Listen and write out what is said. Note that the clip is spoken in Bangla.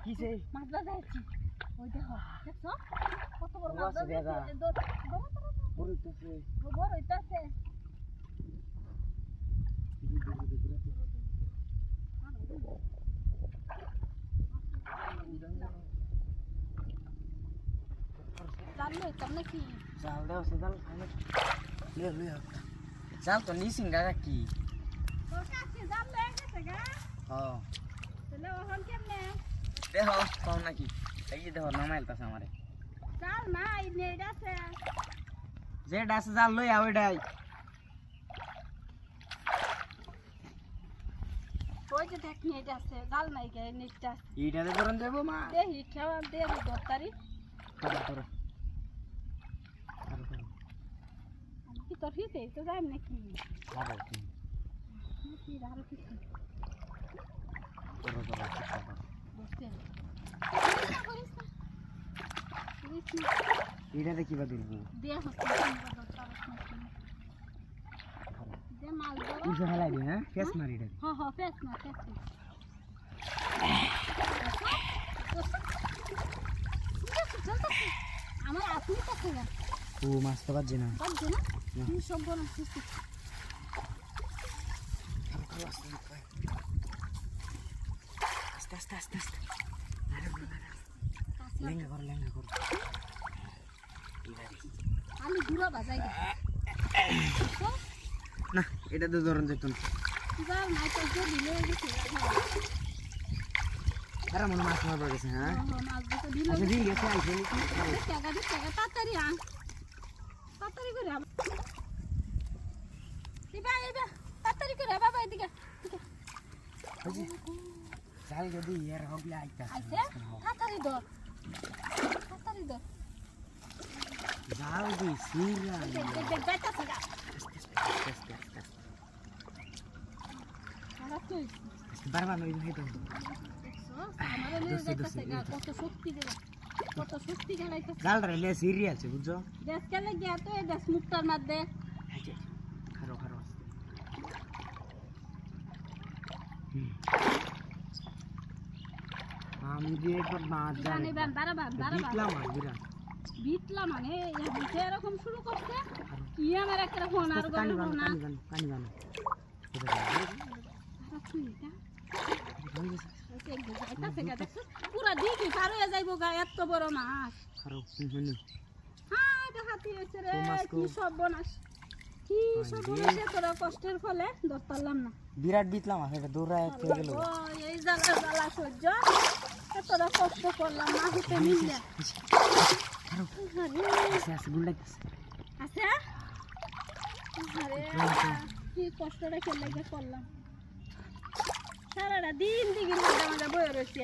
কিসে মাছ বাজাইছি ওই দেখো দেখছো কত বড় মাছ মাছ দেখা বড় হইতাছে জানলে তোমরা কি জাল দাও সেদাল খানে লে লে জাল তো নিসিং দাদা কি তোর কাছে জাল লয়ে গেছে গা হ্যাঁ তাহলে ওহন কেমনে দেখো পাও নাকি এই দেখো নামাইলতাছে আমারে জাল নাই নেই গেছে যে ডাস জাল লই আও এটাই ওই যে দেখ নেই গেছে জাল নাই গে নেইটা এইটাতে ধরন দেব মা দেহি খাওয়া দে দরতারি ধরো ধরো কি তোর হিতে তো যাই নাকি ধরো কি আরো কিছু ধরো ধরো বসতে এইটাতে কি বা দিলবো দে হচ্ছে দে মাল দাও ইসে হেলাই দে হ্যাঁ ফেস মারি এটা হ্যাঁ হ্যাঁ ফেস না আমার আপনি কাছে না ও মাছ তো বাজে না বাজছে না তুমি সব বানাচ্ছিস আস্তে আস্তে আস্তে আস্তে লেঙ্গা করো আমি ঘুরা বাজাই না এটা তো ধরন যেত না যাও নাই তো যে দিলে গেছে আরে মনে মাছ মারবার গেছে হ্যাঁ মাছ দুটো দিলে আচ্ছা দিয়ে গেছে আইছে টাকা তাড়াতাড়ি তাড়াতাড়ি করে এবার তাড়াতাড়ি করে বাবা এদিকে চাল যদি ইয়ার হগলে আইতা আইছে তাড়াতাড়ি ধর জাল দি সিরা দেখ যাইতাছে গা খারাপ তুই বারবার নই হইতো আমারে লয়ে যাইতাছে গা কত শক্তি গেলাইতাছে জাল রে সিরিয়াস বুঝছো দেশ কেলে গিয়া তো এই দেশ মুক্তার মধ্যে খারো আমি দিয়ে একবার বাঁধ জানি বান বারবার বিটলা মাছ বিরাট বিটলা মানে এই বিটে এরকম শুরু করতে কি আমার একটা ফোন আর কানি গল্প না বান পুরা দিকে পার হয়ে যাইব গা এত বড় মাছ খারো হ্যাঁ দেখাতি হয়েছে রে কি সব বনাস তোরা কষ্টের ফলে ধর পারলাম না বিরাট বিটলা মাছ এটা দৌড়ায় গেল এই জ্বালা সহ্য এতটা কষ্ট করলাম না হতে মিললে আচ্ছা কি কষ্টটা খেলে করলাম সারাটা দিন দিকে বয়ে রয়েছি